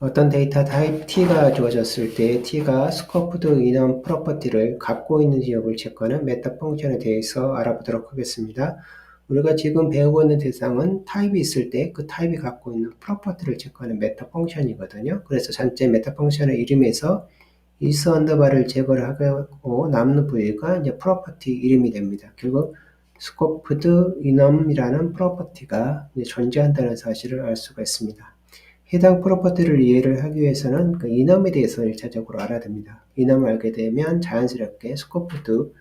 어떤 데이터 타입 t가 주어졌을 때 t가 스코프드 인원 프로퍼티를 갖고 있는지 여부를 체크하는 메타 펑션에 대해서 알아보도록 하겠습니다. 우리가 지금 배우고 있는 대상은 타입이 있을 때 그 타입이 갖고 있는 프로퍼티를 체크하는 메타 펑션이거든요. 그래서 전체 메타 펑션의 이름에서 is 언더바를 제거를 하고 남는 부위가 이제 프로퍼티 이름이 됩니다. 결국 스코프드 인엄이라는 프로퍼티가 존재한다는 사실을 알 수가 있습니다. 해당 프로퍼티를 이해를 하기 위해서는 그 인엄에 대해서 1차적으로 알아야 됩니다. 인엄을 알게 되면 자연스럽게 스코프드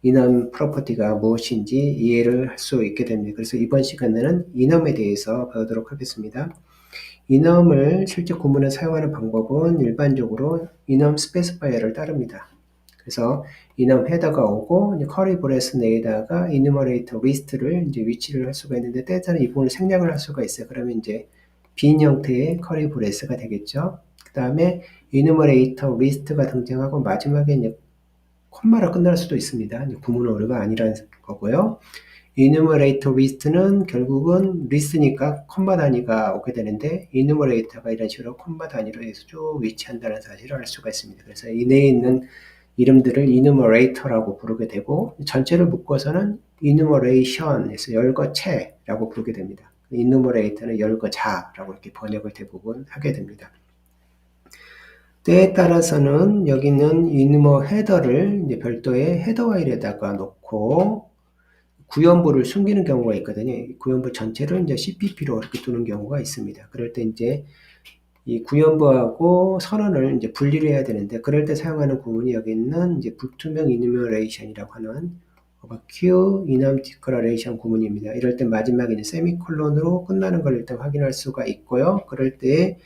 인엄 프로퍼티가 무엇인지 이해를 할 수 있게 됩니다. 그래서 이번 시간에는 인엄에 대해서 배우도록 하겠습니다. 인엄을 실제 구문에 사용하는 방법은 일반적으로 인엄 스페시파이어를 따릅니다. 그래서 인엄 헤더가 오고 이제 커리 브레스 내에다가 이누머레이터 리스트를 이제 위치를 할 수가 있는데 때때는 이 부분을 생략을 할 수가 있어요. 그러면 이제 빈 형태의 커리 브레스가 되겠죠. 그 다음에 이누머레이터 리스트가 등장하고 마지막에 이제 콤마로 끝날 수도 있습니다. 이제 구문 오류가 아니라는 거고요. 이누머레이터 리스트는 결국은 리스트니까 콤마 단위가 오게 되는데 이누머레이터가 이런 식으로 콤마 단위로 해서 쭉 위치한다는 사실을 알 수가 있습니다. 그래서 이 내에 있는 이름들을 이누머레이터라고 부르게 되고 전체를 묶어서는 이누머레이션에서 열거체라고 부르게 됩니다. 이누머레이터는 열거자라고 이렇게 번역을 대부분 하게 됩니다. 때에 따라서는 여기 있는 이누머 헤더를 이제 별도의 헤더 파일에다가 놓고 구연부를 숨기는 경우가 있거든요. 구연부 전체를 이제 CPP로 이렇게 두는 경우가 있습니다. 그럴 때 이제 이 구연부하고 선언을 이제 분리를 해야 되는데, 그럴 때 사용하는 구문이 여기 있는 이제 불투명 이누머레이션이라고 하는 Q 이넘 디클러레이션 구문입니다. 이럴 때 마지막에 이제 세미콜론으로 끝나는 걸 일단 확인할 수가 있고요. 그럴 때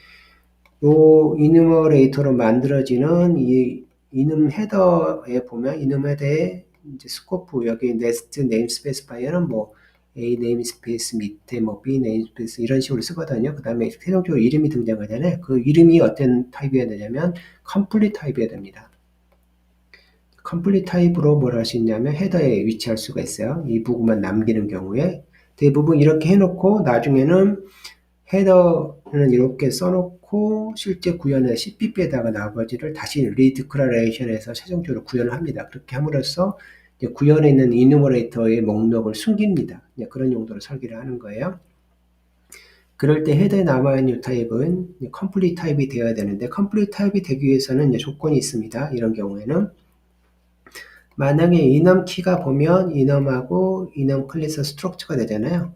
요 이누머레이터로 만들어지는 이 이눔 헤더에 보면 이눔 헤더에 이제 스코프 여기 네스트 네임 스페시파이어는 뭐 A 네임스페이스 밑에 뭐 B 네임스페이스 이런 식으로 쓰거든요. 그 다음에 최종적으로 이름이 등장하잖아요. 그 이름이 어떤 타입이어야 되냐면 컴플리트 타입이어야 됩니다. 컴플리트 타입으로 뭘 할 수 있냐면 헤더에 위치할 수가 있어요. 이 부분만 남기는 경우에 대부분 이렇게 해놓고 나중에는 헤더는 이렇게 써놓고 실제 구현의 CPP에다가 나머지를 다시 리디클러레이션에서 최종적으로 구현을 합니다. 그렇게 함으로써 구현에 있는 이누머레이터의 목록을 숨깁니다. 그런 용도로 설계를 하는 거예요. 그럴 때 헤더에 남아있는 이 타입은 컴플리트 타입이 되어야 되는데 컴플리트 타입이 되기 위해서는 조건이 있습니다. 이런 경우에는 만약에 이넘 키가 보면 이넘하고 이넘 클래스 스트럭처가 되잖아요.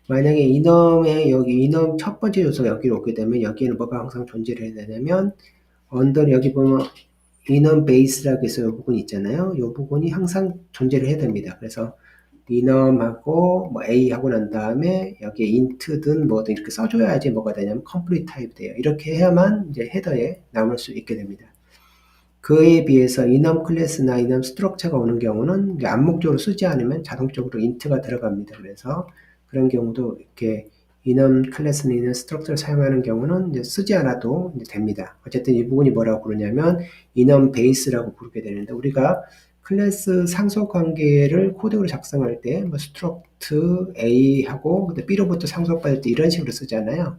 만약에 이넘의 여기 이넘 첫 번째 요소가 여기로 오게 되면 여기에는 뭐가 항상 존재를 해야 되냐면 언더 여기 보면 이넘 베이스라고 해서 이 부분 있잖아요. 이 부분이 항상 존재를 해야 됩니다. 그래서 이넘하고 뭐 A 하고 난 다음에 여기에 int든 뭐든 이렇게 써줘야지 뭐가 되냐면 complete 타입이 돼요. 이렇게 해야만 이제 헤더에 남을 수 있게 됩니다. 그에 비해서 이넘 클래스나 이넘 스트럭처가 오는 경우는 암묵적으로 쓰지 않으면 자동적으로 int가 들어갑니다. 그래서 그런 경우도 이렇게 이넘 클래스나 이넘 스트럭처를 사용하는 경우는 이제 쓰지 않아도 이제 됩니다. 어쨌든 이 부분이 뭐라고 부르냐면 이넘 베이스라고 부르게 되는데 우리가 클래스 상속 관계를 코드로 작성할 때 뭐 스트럭트 A하고 B로부터 상속받을 때 이런 식으로 쓰잖아요.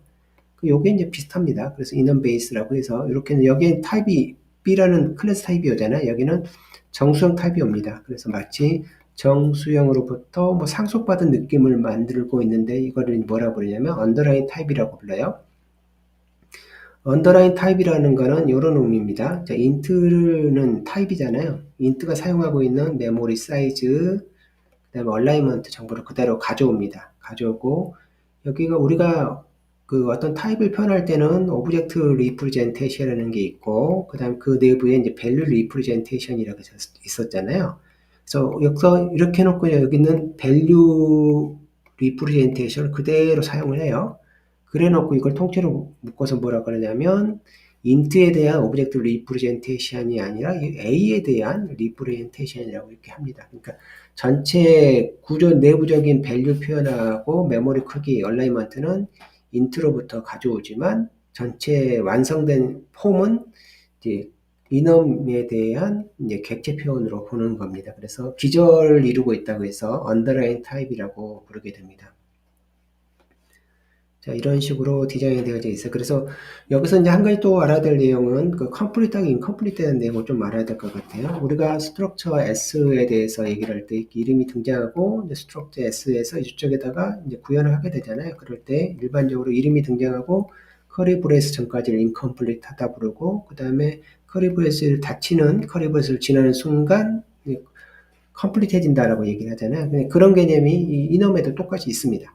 요게 이제 비슷합니다. 그래서 이넘 베이스라고 해서 이렇게는 여기엔 타입이 B라는 클래스 타입이 오잖아요. 여기는 정수형 타입이 옵니다. 그래서 마치 정수형으로부터 뭐 상속받은 느낌을 만들고 있는데 이거를 뭐라고 부르냐면 언더라인 타입이라고 불러요. 언더라인 타입이라는 거는 이런 의미입니다. 자, int는 타입이잖아요. int가 사용하고 있는 메모리 사이즈, 그 다음에 얼라이먼트 정보를 그대로 가져옵니다. 가져오고 여기가 우리가 그 어떤 타입을 표현할 때는 오브젝트 리프레젠테이션이라는 게 있고 그 다음 그 내부에 이제 밸류 리프레젠테이션이라고 있었잖아요. 그래서 여기서 이렇게 해놓고 여기는 밸류 리프레젠테이션을 그대로 사용을 해요. 그래 놓고 이걸 통째로 묶어서 뭐라 그러냐면 int에 대한 오브젝트 리프레젠테이션이 아니라 A에 대한 리프레젠테이션이라고 이렇게 합니다. 그러니까 전체 구조 내부적인 밸류 표현하고 메모리 크기 얼라이먼트는 int로부터 가져오지만 전체 완성된 폼은 이제 이넘에 대한 이제 객체 표현으로 보는 겁니다. 그래서 기절을 이루고 있다고 해서 언더라인 타입이라고 부르게 됩니다. 자, 이런 식으로 디자인이 되어져 있어요. 그래서 여기서 이제 한 가지 또 알아야 될 내용은 그 컴플리트하고 인컴플리트 되는 내용을 좀 알아야 될 것 같아요. 우리가 스트럭처 S에 대해서 얘기를 할 때 이름이 등장하고 이제 스트럭처 S에서 이쪽에다가 이제 구현을 하게 되잖아요. 그럴 때 일반적으로 이름이 등장하고 커리 브레이스 전까지를 인컴플리트 하다 부르고 그 다음에 커리 브레이스를 닫히는 커리 브레이스를 지나는 순간 컴플리트해진다라고 얘기를 하잖아요. 그런 개념이 이 이놈에도 똑같이 있습니다.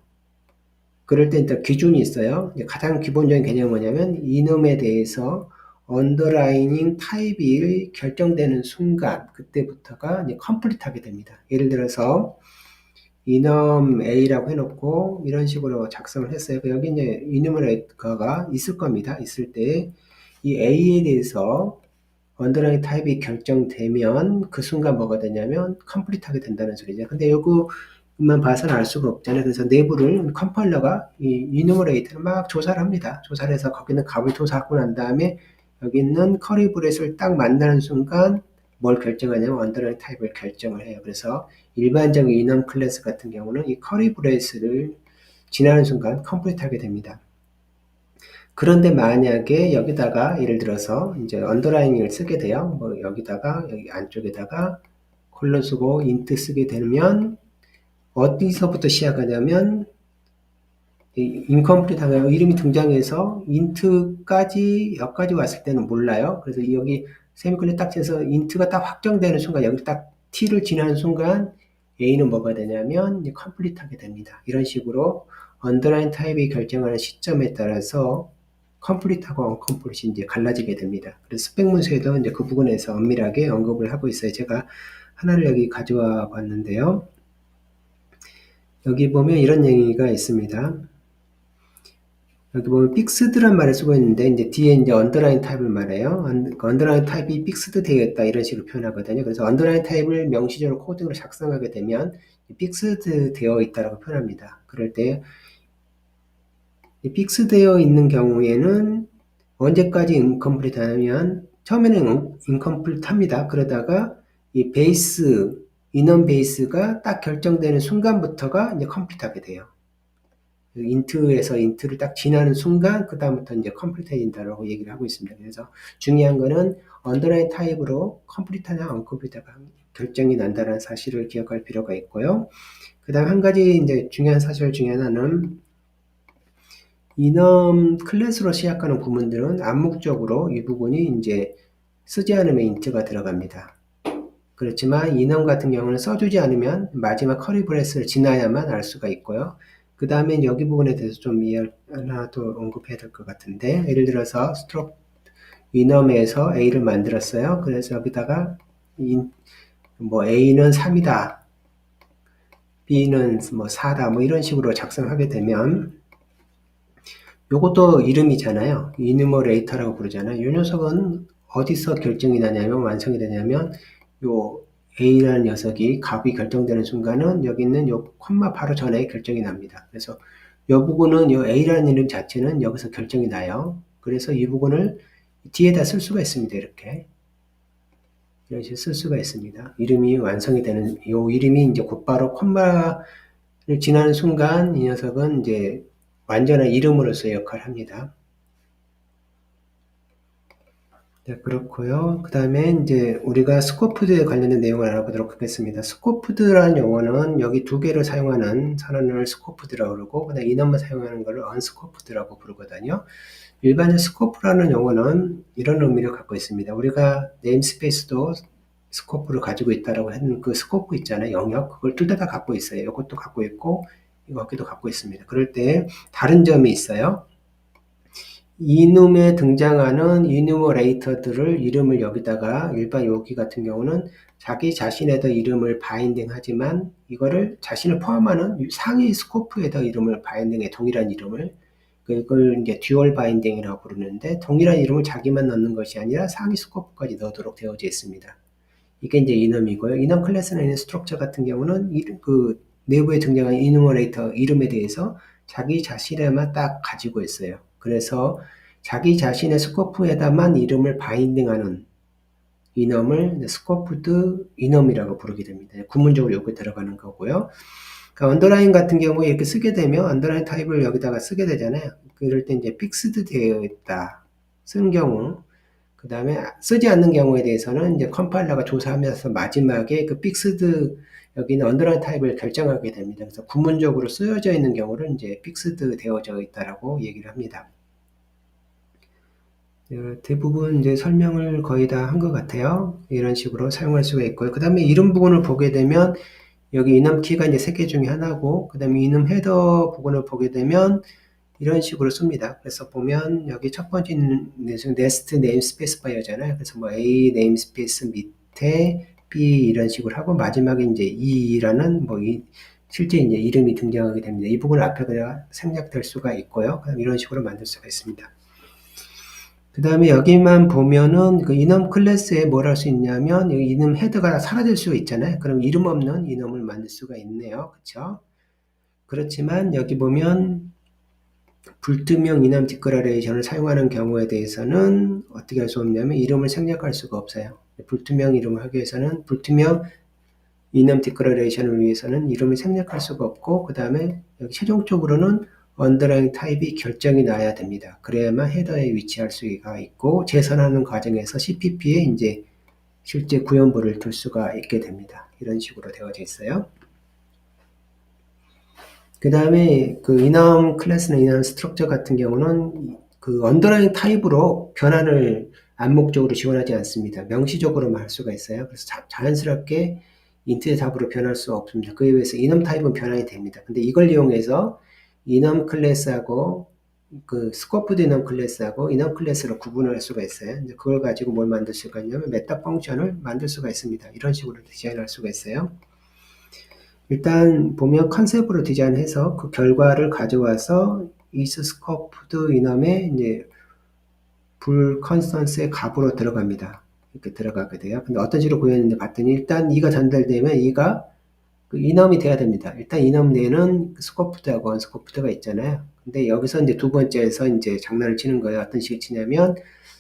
그럴 때 일단 기준이 있어요. 가장 기본적인 개념은 뭐냐면 이놈에 대해서 언더라이닝 타입이 결정되는 순간 그때부터가 이제 컴플리트하게 됩니다. 예를 들어서 이놈 A라고 해놓고 이런 식으로 작성을 했어요. 여기 이제 이누머레이터가 있을 겁니다. 있을 때 이 A에 대해서 언더라인 타입이 결정되면 그 순간 뭐가 되냐면 컴플리트하게 된다는 소리죠. 근데 요거만 봐서는 알 수가 없잖아요. 그래서 내부를 컴파일러가 이 이누머레이터를 막 조사를 합니다. 조사를 해서 거기는 값을 조사하고 난 다음에 여기 있는 커리 브렛을 딱 만나는 순간 뭘 결정하냐면 언더라인 타입을 결정을 해요. 그래서 일반적인 이넘 클래스 같은 경우는 이 커리 브렛을 지나는 순간 컴플리트하게 됩니다. 그런데 만약에 여기다가 예를 들어서 이제 언더라이닝을 쓰게 돼요. 뭐 여기다가 여기 안쪽에다가 콜론 쓰고 인트 쓰게 되면 어디서부터 시작하냐면 인컴플리트하고 이름이 등장해서 인트까지 여기까지 왔을 때는 몰라요. 그래서 여기 세미콜론 딱 쳐서 인트가 딱 확정되는 순간 여기 딱 t를 지나는 순간 a는 뭐가 되냐면 컴플리트하게 됩니다. 이런 식으로 언더라인 타입이 결정하는 시점에 따라서 컴플리트하고 언컴플리트이 이제 갈라지게 됩니다. 그래서 스펙 문서에도 이제 그 부분에서 엄밀하게 언급을 하고 있어요. 제가 하나를 여기 가져와 봤는데요. 여기 보면 이런 얘기가 있습니다. 여기 보면 픽스드란 말을 쓰고 있는데 이제 뒤에 이제 언더라인 타입을 말해요. 언더라인 타입이 픽스드 되어 있다 이런 식으로 표현하거든요. 그래서 언더라인 타입을 명시적으로 코딩으로 작성하게 되면 픽스드 되어 있다라고 표현합니다. 그럴 때 픽스되어 있는 경우에는 언제까지 인컴플리트 하냐면 처음에는 인컴플리트 합니다. 그러다가 이 베이스 인원 베이스가 딱 결정되는 순간부터가 이제 컴플리트하게 돼요. 인트에서 인트를 딱 지나는 순간 그 다음부터 이제 컴플리트해진다라고 얘기를 하고 있습니다. 그래서 중요한 거는 언더라인 타입으로 컴플리트나 언컴플리트가 결정이 난다는 사실을 기억할 필요가 있고요. 그 다음 한 가지 이제 중요한 사실 중에 하나는 이넘 클래스로 시작하는 구문들은 암묵적으로 이 부분이 이제 쓰지 않으면 인트가 들어갑니다. 그렇지만 이넘 같은 경우는 써주지 않으면 마지막 커리 브레스를 지나야만 알 수가 있고요. 그 다음에 여기 부분에 대해서 좀 하나 더 언급해야 될 것 같은데 예를 들어서 스트록 이넘에서 A를 만들었어요. 그래서 여기다가 뭐 A는 3이다. B는 뭐 4다. 뭐 이런 식으로 작성하게 되면 요것도 이름이잖아요. 이누머레이터라고 부르잖아요. 요 녀석은 어디서 결정이 나냐면 완성이 되냐면 요 A라는 녀석이 값이 결정되는 순간은 여기 있는 요 콤마 바로 전에 결정이 납니다. 그래서 이 부분은 요 A라는 이름 자체는 여기서 결정이 나요. 그래서 이 부분을 뒤에다 쓸 수가 있습니다. 이렇게. 이런 식으로 쓸 수가 있습니다. 이름이 완성이 되는, 요 이름이 이제 곧바로 콤마를 지나는 순간 이 녀석은 이제 완전한 이름으로서의 역할을 합니다. 네, 그렇고요. 그 다음에 이제 우리가 스코프드에 관련된 내용을 알아보도록 하겠습니다. 스코프드라는 용어는 여기 두 개를 사용하는 선언을 스코프드라고 그러고 그다음 이놈만 사용하는 것을 언스코프드라고 부르거든요. 일반적 스코프라는 용어는 이런 의미를 갖고 있습니다. 우리가 네임스페이스도 스코프를 가지고 있다라고 했는 그 스코프 있잖아요. 영역. 그걸 둘 다 갖고 있어요. 이것도 갖고 있고 이것도 갖고 있습니다. 그럴 때 다른 점이 있어요. 이눔에 등장하는 이누머레이터들을 이름을 여기다가 일반 여기 같은 경우는 자기 자신에다 이름을 바인딩하지만 이거를 자신을 포함하는 상위 스코프에다 이름을 바인딩해 동일한 이름을 그걸 이제 듀얼 바인딩이라고 부르는데 동일한 이름을 자기만 넣는 것이 아니라 상위 스코프까지 넣도록 되어져 있습니다. 이게 이제 이넘이고요. 이넘 클래스나 있는 스트럭처 같은 경우는 그 내부에 등장하는 이누머레이터 이름에 대해서 자기 자신에만 딱 가지고 있어요. 그래서 자기 자신의 스코프에다만 이름을 바인딩하는 이넘을 스코프드 이넘이라고 부르게 됩니다. 구문적으로 여기 들어가는 거고요. 그러니까 언더라인 같은 경우에 이렇게 쓰게 되면 언더라인 타입을 여기다가 쓰게 되잖아요. 그럴 때 이제 픽스드 되어 있다. 쓰는 경우. 그 다음에 쓰지 않는 경우에 대해서는 이제 컴파일러가 조사하면서 마지막에 그 픽스드 여기는 언더라인 타입을 결정하게 됩니다. 그래서 구문적으로 쓰여져 있는 경우를 이제 픽스드 되어져 있다라고 얘기를 합니다. 대부분 이제 설명을 거의 다 한 것 같아요. 이런 식으로 사용할 수가 있고요. 그 다음에 이름 부분을 보게 되면 여기 이넘 키가 이제 3개 중에 하나고, 그 다음에 이넘 헤더 부분을 보게 되면 이런 식으로 씁니다. 그래서 보면 여기 첫 번째 네스트 네임 스페이스바이어잖아요. 그래서 뭐 A 네임 스페이스 밑에 B 이런 식으로 하고 마지막에 이제 E라는 실제 이제 이름이 등장하게 됩니다. 이 부분을 앞에가 생략될 수가 있고요. 이런 식으로 만들 수가 있습니다. 그 다음에 여기만 보면은 그 이넘 클래스에 뭘 할 수 있냐면 여기 이넘 헤더가 사라질 수 있잖아요. 그럼 이름 없는 이넘을 만들 수가 있네요. 그렇죠? 그렇지만 여기 보면 불투명 이넘 디클러레이션을 사용하는 경우에 대해서는 어떻게 할 수 없냐면 이름을 생략할 수가 없어요. 불투명 이름을 하기 위해서는 불투명 이넘 디클러레이션을 위해서는 이름을 생략할 수가 없고, 그 다음에 여기 최종적으로는 언더라인 타입이 결정이 나야 됩니다. 그래야만 헤더에 위치할 수가 있고, 재선하는 과정에서 CPP에 이제 실제 구현부를 둘 수가 있게 됩니다. 이런 식으로 되어져 있어요. 그 다음에 그 이넘 클래스나 이넘 스트럭처 같은 경우는 그 언더라인 타입으로 변환을 암묵적으로 지원하지 않습니다. 명시적으로만 할 수가 있어요. 그래서 자연스럽게 인트의 답으로 변할 수 없습니다. 그에 비해서 이넘 타입은 변환이 됩니다. 근데 이걸 이용해서 이넘 클래스하고 그 스코프드 이넘 클래스하고 이넘 클래스로 구분을 할 수가 있어요. 이제 그걸 가지고 뭘 만들 수가 있냐면 메타 펑션을 만들 수가 있습니다. 이런 식으로 디자인할 수가 있어요. 일단 보면 컨셉으로 디자인해서 그 결과를 가져와서 is scoped 이넘의 이제 불 컨스턴스의 값으로 들어갑니다. 이렇게 들어가게 돼요. 근데 어떤 식으로 구현했는데 봤더니 일단 2가 전달되면 2가 그 이넘이 돼야 됩니다. 일단 이넘 내에는 스코프드하고 언스코프드가 있잖아요. 근데 여기서 이제 두 번째에서 이제 장난을 치는 거예요. 어떤 식으로 치냐면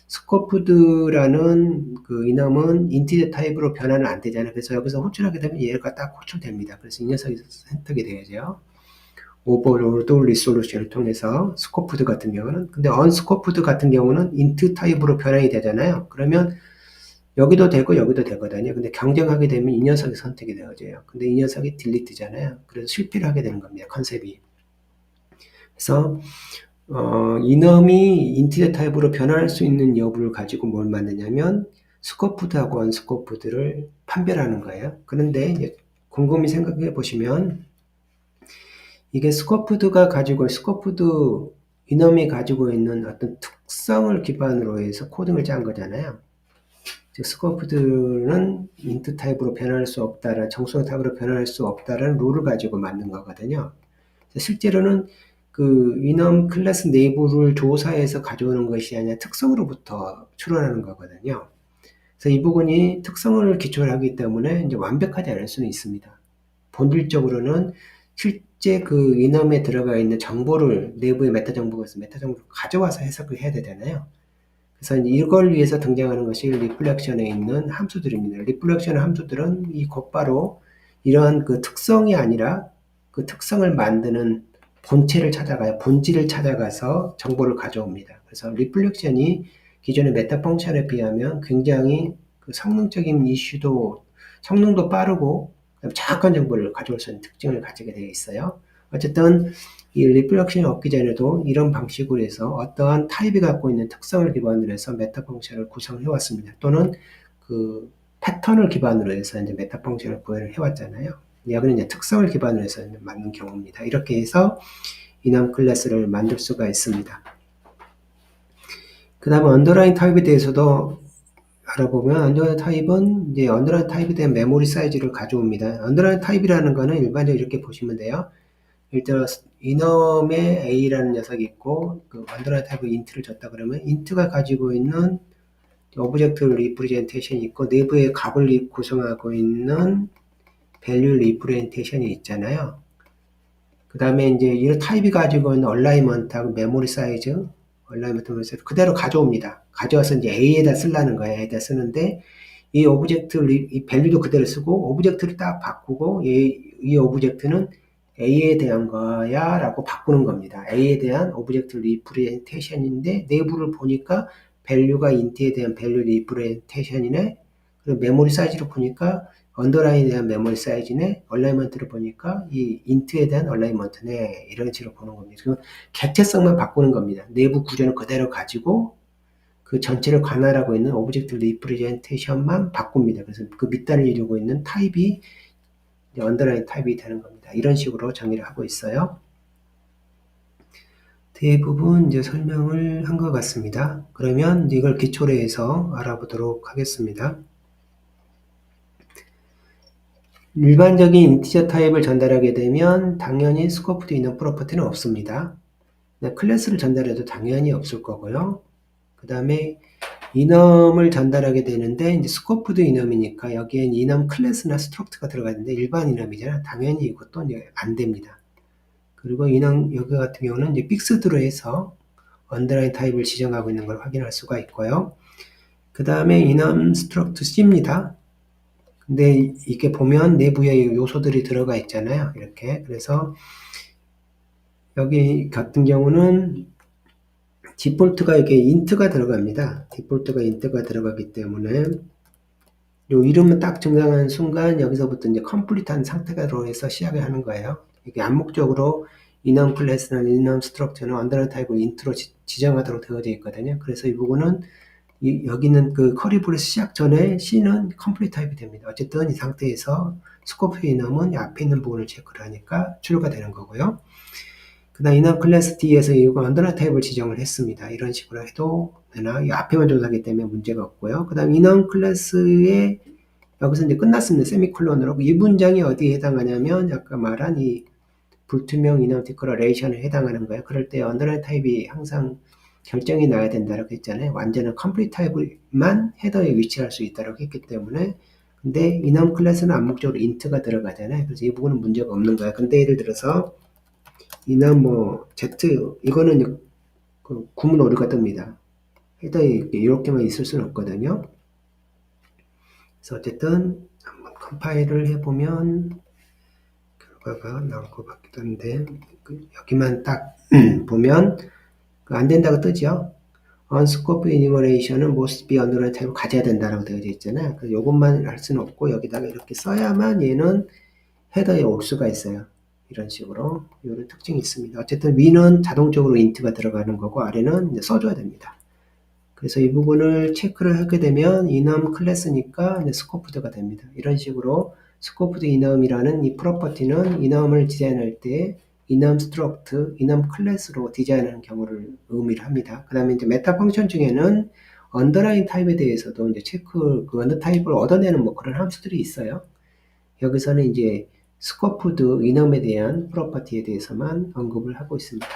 스코프드라는 그 이넘은 인티저 타입으로 변화는 안 되잖아요. 그래서 여기서 호출하게 되면 얘가 딱 호출됩니다. 그래서 이 녀석이 선택이 되어야죠. 오버로드 리솔루션을 통해서 스코프드 같은 경우는, 근데 언스코프드 같은 경우는 인트 타입으로 변환이 되잖아요. 그러면 여기도 되고 여기도 되거든요. 근데 경쟁하게 되면 이 녀석이 선택이 되어져요. 근데 이 녀석이 딜리트잖아요. 그래서 실패를 하게 되는 겁니다. 컨셉이. 그래서 이넘이 인티저 타입으로 변할 수 있는 여부를 가지고 뭘 만드냐면 스코프드하고 언스코프드를 판별하는 거예요. 그런데 이제 곰곰이 생각해 보시면 이게 스코프드가 가지고 스코프드 이넘이 가지고 있는 어떤 특성을 기반으로 해서 코딩을 짠 거잖아요. 즉 스코프드는 인트 타입으로 변할 수 없다라는 정수형 타입으로 변할 수 없다라는 룰을 가지고 만든 거거든요. 실제로는 그 이넘 클래스 내부를 조사해서 가져오는 것이 아니라 특성으로부터 추론하는 거거든요. 그래서 이 부분이 특성을 기초로 하기 때문에 이제 완벽하지 않을 수는 있습니다. 본질적으로는 실제 그 이넘에 들어가 있는 정보를 내부의 메타 정보가 있어서 메타 정보를 가져와서 해석을 해야 되잖아요. 그래서 이걸 위해서 등장하는 것이 리플렉션에 있는 함수들입니다. 리플렉션 함수들은 이 곧바로 이러한 그 특성이 아니라 그 특성을 만드는 본체를 찾아가요. 본질을 찾아가서 정보를 가져옵니다. 그래서 리플렉션이 기존의 메타 펑션에 비하면 굉장히 그 성능적인 이슈도 성능도 빠르고 정확한 정보를 가져올 수 있는 특징을 가지게 되어 있어요. 어쨌든 이 리플렉션이 없기 전에도 이런 방식으로 해서 어떠한 타입이 갖고 있는 특성을 기반으로 해서 메타 펑션을 구성해 왔습니다. 또는 그 패턴을 기반으로 해서 이제 메타 펑션을 구현을 해 왔잖아요. 여기는 이제 특성을 기반으로 해서 만든 경우입니다. 이렇게 해서 이넘 클래스를 만들 수가 있습니다. 그 다음에 언더라인 타입에 대해서도 알아보면 언더라인 타입은 이제 언더라인 타입에 대한 메모리 사이즈를 가져옵니다. 언더라인 타입이라는 거는 일반적으로 이렇게 보시면 돼요. 일단 이넘에 A라는 녀석이 있고 그 언더라인 타입에 인트를 줬다 그러면 인트가 가지고 있는 오브젝트 리프레젠테이션이 있고 내부의 값을 구성하고 있는 밸류 리프레젠테이션이 있잖아요. 그 다음에 이제 이 타입이 가지고 있는 얼라이먼트하고 메모리 사이즈, 얼라이먼트 그대로 가져옵니다. 가져와서 이제 A에다 쓰려는 거예요. A에다 쓰는데 이 오브젝트 이 밸류도 그대로 쓰고 오브젝트를 딱 바꾸고 이 오브젝트는 A에 대한 거야 라고 바꾸는 겁니다. A에 대한 오브젝트 리프레젠테이션인데 내부를 보니까 value가 int에 대한 value 리프레젠테이션이네. 그리고 메모리 사이즈로 보니까 언더라인에 대한 메모리 사이즈네. 얼라이먼트를 보니까 이 int에 대한 얼라이먼트네. 이런 식으로 보는 겁니다. 그럼 객체성만 바꾸는 겁니다. 내부 구조는 그대로 가지고 그 전체를 관할하고 있는 오브젝트 리프레젠테이션만 바꿉니다. 그래서 그 밑단을 이루고 있는 타입이 언더라인 타입이 되는 겁니다. 이런 식으로 정의를 하고 있어요. 대부분 이제 설명을 한 것 같습니다. 그러면 이걸 기초로 해서 알아보도록 하겠습니다. 일반적인 인티저 타입을 전달하게 되면 당연히 스코프드 이넘 프로퍼티는 없습니다. 클래스를 전달해도 당연히 없을 거고요. 그 다음에 이넘을 전달하게 되는데 이제 스코프드 이넘이니까 여기엔 이넘 클래스나 스트럭트가 들어가는데 일반 이넘이잖아. 당연히 이것도 이제 안 됩니다. 그리고 이넘 여기 같은 경우는 이제 픽스드로 해서 언더라인 타입을 지정하고 있는 걸 확인할 수가 있고요. 그 다음에 이넘 스트럭트 C입니다. 근데 이게 보면 내부에 요소들이 들어가 있잖아요. 이렇게. 그래서 여기 같은 경우는 디폴트가 이게 인트가 들어갑니다. 디폴트가 인트가 들어가기 때문에 요 이름을 딱 증강하는 순간 여기서부터 이제 컴플리트한 상태가 들어해서 시작을 하는 거예요. 이게 암묵적으로 이넘 클래스나 이넘 스트럭처는 언더라인 타입을 인트로 지정하도록 되어져 있거든요. 그래서 이 부분은 여기는 그 커리 브레스 시작 전에 C는 컴플리트 타입이 됩니다. 어쨌든 이 상태에서 스코프 이넘은 앞에 있는 부분을 체크를 하니까 출가 되는 거고요. 그 다음 이넘 클래스 D에서 이거 언더라인 타입을 지정을 했습니다. 이런 식으로 해도 되나? 이 앞에만 조사하기 때문에 문제가 없고요. 그 다음 이넘 클래스에 여기서 이제 끝났습니다. 세미콜론으로. 이 문장이 어디에 해당하냐면 아까 말한 이 불투명 이넘 디클러레이션에 해당하는 거예요. 그럴 때 언더라인 타입이 항상 결정이 나야 된다고 했잖아요. 완전한 컴플리트 타입만 헤더에 위치할 수 있다고 했기 때문에 근데 이넘 클래스는 암묵적으로 인트가 들어가잖아요. 그래서 이 부분은 문제가 없는 거야. 근데 예를 들어서 이넘 뭐 Z 이거는 그 구문 오류가 뜹니다. 헤더에 이렇게만 있을 수는 없거든요. 그래서 어쨌든 한번 컴파일을 해보면 결과가 나올 것 같기도 한데 여기만 딱 보면 안 된다고 뜨죠. unscope enumeration은 must be underline 타입을 가져야 된다라고 되어져 있잖아요. 그래서 이것만 할 수는 없고 여기다가 이렇게 써야만 얘는 헤더에 올 수가 있어요. 이런 식으로 이런 특징이 있습니다. 어쨌든 위는 자동적으로 int가 들어가는 거고 아래는 이제 써줘야 됩니다. 그래서 이 부분을 체크를 하게 되면 enum 클래스니까 이제 스코프드가 됩니다. 이런 식으로 스코프드 enum이라는 이 프로퍼티는 enum을 디자인할 때 enum struct, enum 클래스로 디자인하는 경우를 의미를 합니다. 그 다음에 이제 메타 펑션 중에는 언더라인 타입에 대해서도 이제 체크, 그 언더 타입을 얻어내는 뭐 그런 함수들이 있어요. 여기서는 이제 스코프드 enum에 대한 프로퍼티에 대해서만 언급을 하고 있습니다.